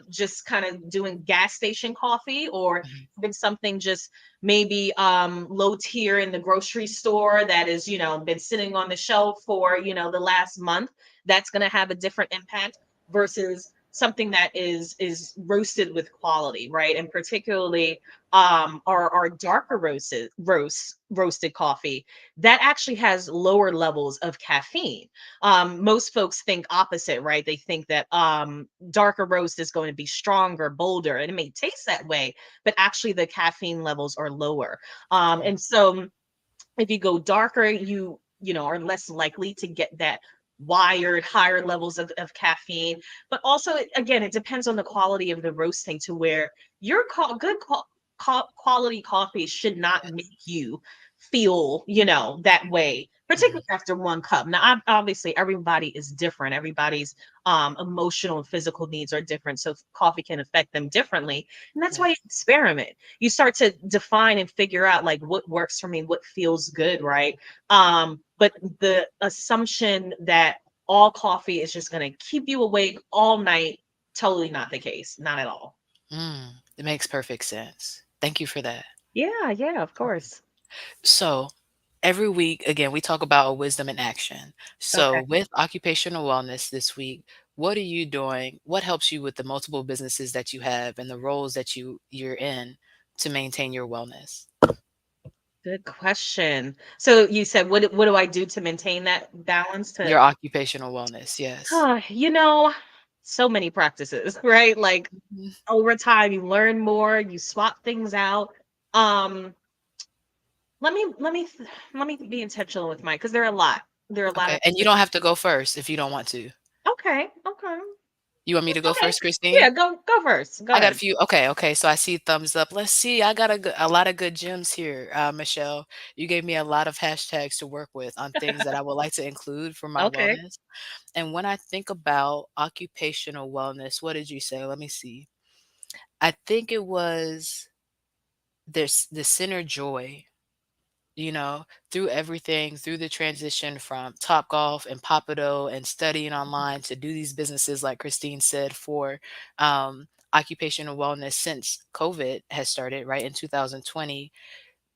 Speaker 3: just kind of doing gas station coffee, or
Speaker 1: Mhm.
Speaker 3: even something just maybe low tier in the grocery store that is, you know, been sitting on the shelf for, you know, the last month, that's going to have a different impact versus something that is roasted with quality, right? And particularly our darker roasted coffee that actually has lower levels of caffeine. Most folks think opposite, right? They think that darker roast is going to be stronger, bolder, and it may taste that way, but actually the caffeine levels are lower.
Speaker 1: Okay.
Speaker 3: And so if you go darker, you know, are less likely to get that wired higher levels of caffeine. But also again, it depends on the quality of the roasting, to where your quality coffee should not make you feel, you know, that way,
Speaker 1: Mhm.
Speaker 3: particularly after one cup. Now obviously everybody is different, everybody's emotional and physical needs are different, so coffee can affect them differently, and that's why
Speaker 1: Right.
Speaker 3: you experiment. You start to define and figure out like what works for me, what feels good, right? But the assumption that all coffee is just going to keep you awake all night totally not the case. Not at all.
Speaker 1: It makes perfect sense. Thank you for that.
Speaker 3: Yeah, yeah, of course.
Speaker 1: So, every week, again, we talk about wisdom in action. So,
Speaker 3: Okay.
Speaker 1: with occupational wellness this week, what are you doing? What helps you with the multiple businesses that you have and the roles that you're in to maintain your wellness?
Speaker 3: Good question. So you said, what do I do to maintain that balance? To
Speaker 1: Your occupational wellness, yes.
Speaker 3: you know, so many practices, right? Like
Speaker 1: Mhm.
Speaker 3: over time, you learn more, you swap things out. Um, let me be intentional with mine because there are a lot. There are a lot
Speaker 1: Okay,
Speaker 3: of
Speaker 1: and you don't have to go first if you don't want to.
Speaker 3: okay, okay,
Speaker 1: You want me to go
Speaker 3: okay.
Speaker 1: first,
Speaker 3: Yeah,
Speaker 1: Christine?
Speaker 3: go first. Go
Speaker 1: I got a
Speaker 3: ahead.
Speaker 1: few. Okay, okay. So I see thumbs up. Let's see. I got a lot of good gems here, Michelle. You gave me a lot of hashtags to work with on things that I would like to include for my
Speaker 3: Okay.
Speaker 1: wellness. And when I think about occupational wellness, what did you say? Let me see. I think it was there's the center joy, you know, through everything, through the transition from Topgolf and Papado and studying online to do these businesses, like Christine said, for occupational wellness since COVID has started, right, in 2020,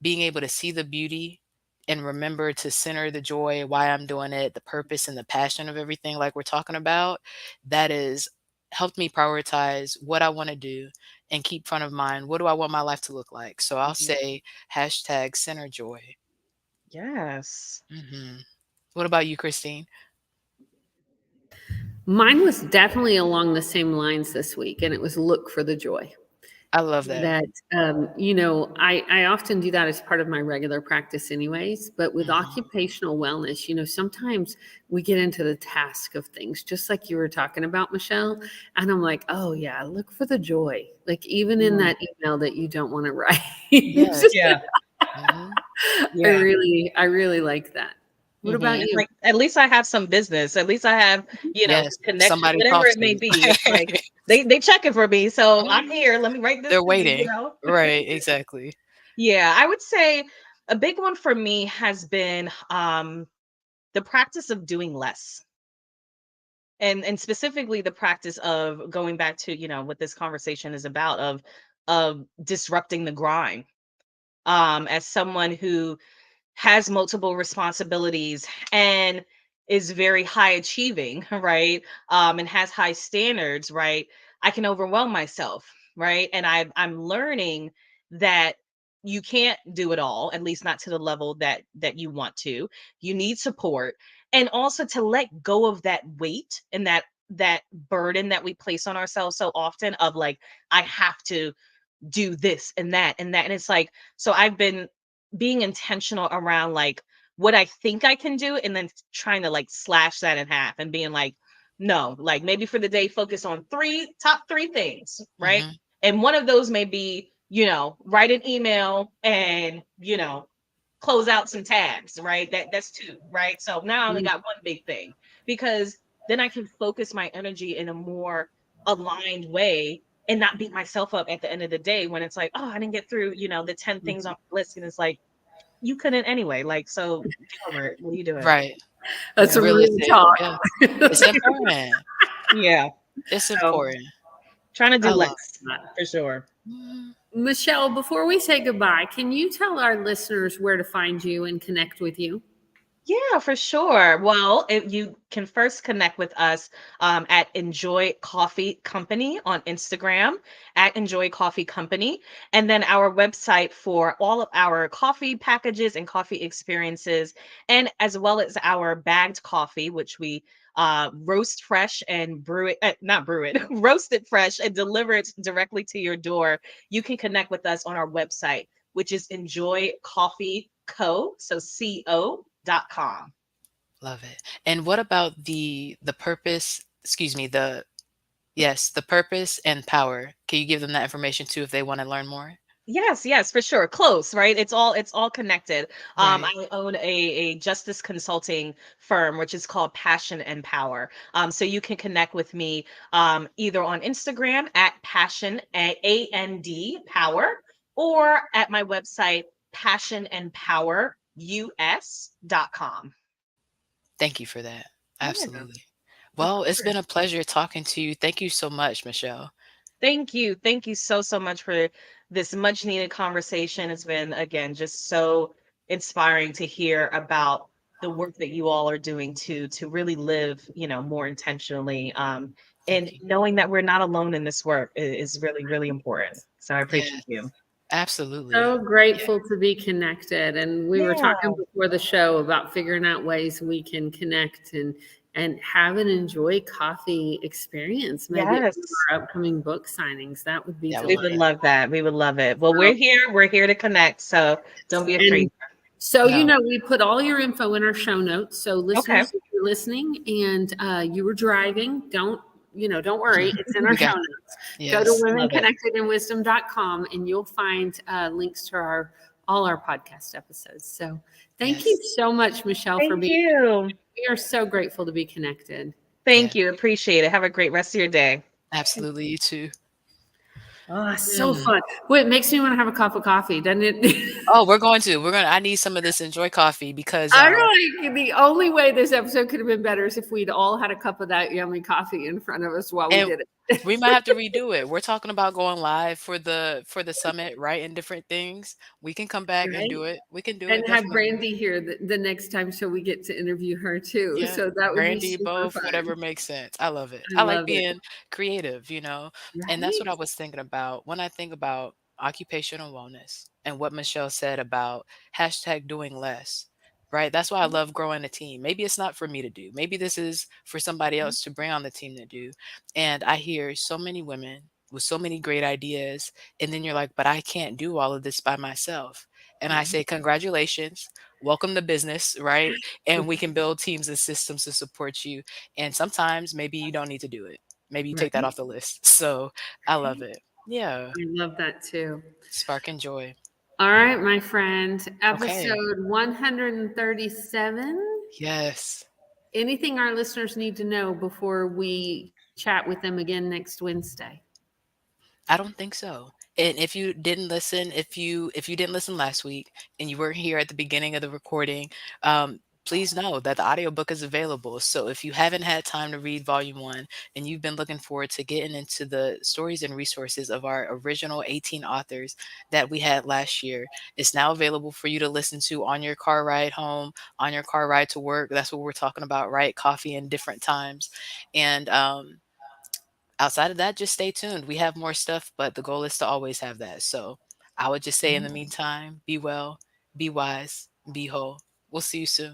Speaker 1: being able to see the beauty and remember to center the joy, why I'm doing it, the purpose and the passion of everything, like we're talking about, that is helped me prioritize what I want to do and keep front of mind what do I want my life to look like. So I'll
Speaker 3: Mhm.
Speaker 1: say hashtag center joy.
Speaker 3: Yes.
Speaker 1: What about you, Christine?
Speaker 2: Mine was definitely along the same lines this week, and it was look for the joy.
Speaker 1: I love that.
Speaker 2: That, I often do that as part of my regular practice anyways, but with
Speaker 1: Mhm.
Speaker 2: occupational wellness, sometimes we get into the task of things, just like you were talking about, Michelle. And I'm like, oh yeah, look for the joy. Like even in
Speaker 3: Mm.
Speaker 2: that email that you don't want to write.
Speaker 1: Yes.
Speaker 3: Yeah.
Speaker 1: Mhm.
Speaker 3: Yeah.
Speaker 2: I really like that. What about
Speaker 3: It's
Speaker 2: you?
Speaker 3: like at least I have some business. At least I have,
Speaker 1: Yes.
Speaker 3: connection,
Speaker 1: Somebody
Speaker 3: whatever
Speaker 1: talk
Speaker 3: it may
Speaker 1: to.
Speaker 3: be. It's like they check it for me, so I'm here. Let me write this
Speaker 1: They're
Speaker 3: for you. You
Speaker 1: waiting.
Speaker 3: know.
Speaker 1: Right, exactly.
Speaker 3: Yeah, I would say a big one for me has been the practice of doing less. And specifically the practice of going back to, what this conversation is about of disrupting the grind. As someone who has multiple responsibilities and is very high achieving, right? And has high standards, right? I can overwhelm myself, right? And I'm learning that you can't do it all, at least not to the level that you want to. You need support, and also to let go of that weight and that burden that we place on ourselves so often of like, I have to do this and that and that. And it's like, so I've been being intentional around like what I think I can do and then trying to like slash that in half and being like, no, like maybe for the day, focus on top three things, right?
Speaker 1: Mhm.
Speaker 3: And one of those may be, write an email and, close out some tabs, right? That's two, right? So now I only
Speaker 2: Mm.
Speaker 3: got one big thing because then I can focus my energy in a more aligned way and not beat myself up at the end of the day when it's like, oh, I didn't get through, the 10 things on the list. And it's like, you couldn't anyway. Like, so get over it. What are you doing?
Speaker 1: Right.
Speaker 2: That's
Speaker 3: Yeah.
Speaker 2: some real
Speaker 1: Realistic.
Speaker 2: talk.
Speaker 1: Yeah. It's important.
Speaker 3: Yeah.
Speaker 1: It's
Speaker 3: So
Speaker 1: important.
Speaker 3: trying to
Speaker 1: I
Speaker 3: do
Speaker 1: love
Speaker 3: less for sure.
Speaker 1: Mhm.
Speaker 2: Michelle, before we say goodbye, can you tell our listeners where to find you and connect with you?
Speaker 3: Yeah, for sure. Well, you can first connect with us at Enjoy Coffee Company on Instagram, at Enjoy Coffee Company, and then our website for all of our coffee packages and coffee experiences, and as well as our bagged coffee, which we roast fresh and brew it, not brew it, roast it fresh and deliver it directly to your door. You can connect with us on our website, which is Enjoy Coffee Co. So co.com.
Speaker 1: Love it. And what about the purpose, excuse me, the yes, the purpose and power. Can you give them that information too if they want to learn more?
Speaker 3: Yes, yes, for sure. Close, right? It's all connected.
Speaker 1: Right.
Speaker 3: I own a justice consulting firm, which is called Passion and Power. So you can connect with me either on Instagram at Passion AND Power or at my website passionandpowerus.com.
Speaker 1: Thank you for that.
Speaker 3: Yeah.
Speaker 1: Absolutely. Well, it's been a pleasure talking to you. Thank you so much, Michelle.
Speaker 3: Thank you. Thank you so, so much for this much needed conversation. It's been, again, just so inspiring to hear about the work that you all are doing to really live, more intentionally.
Speaker 1: Thank
Speaker 3: And
Speaker 1: you.
Speaker 3: knowing that we're not alone in this work is really, really important. So I appreciate
Speaker 1: Yes,
Speaker 3: you.
Speaker 1: absolutely.
Speaker 2: So
Speaker 1: Yeah.
Speaker 2: grateful to be connected. And we were
Speaker 3: Yeah.
Speaker 2: talking before the show about figuring out ways we can connect and have an enjoy coffee experience, maybe at one of
Speaker 3: Yes.
Speaker 2: our upcoming book signings. That would be
Speaker 1: Yeah, I would
Speaker 3: We
Speaker 1: love
Speaker 3: would
Speaker 2: delightful.
Speaker 1: that.
Speaker 3: love that. We would love it. Well,
Speaker 2: So,
Speaker 3: we're here to connect. So don't be afraid.
Speaker 2: and so,
Speaker 1: No.
Speaker 2: we put all your info in our show notes. So,
Speaker 3: Okay.
Speaker 2: listeners, if you're listening and you were driving, don't worry. It's in our
Speaker 1: We
Speaker 2: show
Speaker 1: got
Speaker 2: notes. Go to
Speaker 1: yes. Love it.
Speaker 2: womenconnectedinwisdom.com and you'll find links to all our podcast episodes. So, thank you
Speaker 1: Yes.
Speaker 2: so much, Michelle, for
Speaker 3: Thank
Speaker 2: being
Speaker 3: you.
Speaker 2: here. We are so grateful to be connected.
Speaker 3: Thank
Speaker 1: Yeah.
Speaker 3: you. Appreciate it. Have a great rest of your day.
Speaker 1: Absolutely, you too.
Speaker 2: Oh, so
Speaker 1: Mm.
Speaker 2: fun. Wait, it makes me want to have a cup of coffee, doesn't it?
Speaker 1: Oh, we're going to. We're gonna I need some of this Enjoy coffee because
Speaker 2: I know, like, the only way this episode could have been better is if we'd all had a cup of that yummy coffee in front of us while we
Speaker 1: and
Speaker 2: did it.
Speaker 1: we might have to redo it. We're talking about going live for the summit, right? And different things. We can come back and
Speaker 2: Right?
Speaker 1: do it. We can do
Speaker 2: And
Speaker 1: it
Speaker 2: have
Speaker 1: definitely.
Speaker 2: Brandy here the next time so we get to interview her too.
Speaker 1: Yeah,
Speaker 2: So that would be
Speaker 1: brandy,
Speaker 2: super
Speaker 1: both,
Speaker 2: fun.
Speaker 1: whatever makes sense. I love it.
Speaker 2: I
Speaker 1: I like
Speaker 2: love it.
Speaker 1: being creative, and that's what I
Speaker 2: Right?
Speaker 1: was thinking about when I think about occupational wellness and what Michelle said about hashtag doing less, right? That's why I love growing a team. Maybe it's not for me to do. Maybe this is for somebody else to bring on the team to do. And I hear so many women with so many great ideas. And then you're like, but I can't do all of this by myself. And I
Speaker 2: Right.
Speaker 1: say, congratulations. Welcome to business, right? And we can build teams and systems to support you. And sometimes maybe you don't need to do it. Maybe you take that
Speaker 2: Right.
Speaker 1: off the list. So I love
Speaker 2: Right.
Speaker 1: it. Yeah.
Speaker 2: I love that too.
Speaker 1: Spark and joy.
Speaker 2: All right, my friend.
Speaker 1: Okay.
Speaker 2: Episode 137.
Speaker 1: Yes.
Speaker 2: Anything our listeners need to know before we chat with them again next Wednesday?
Speaker 1: I don't think so. And if you didn't listen last week and you weren't here at the beginning of the recording, please know that the audiobook is available. So if you haven't had time to read volume 1 and you've been looking forward to getting into the stories and resources of our original 18 authors that we had last year, it's now available for you to listen to on your car ride home, on your car ride to work. That's what we're talking about, right? Coffee in different times. And outside of that, just stay tuned. We have more stuff, but the goal is to always have that. So I would just say in the meantime, be well, be wise, be whole. We'll see you soon.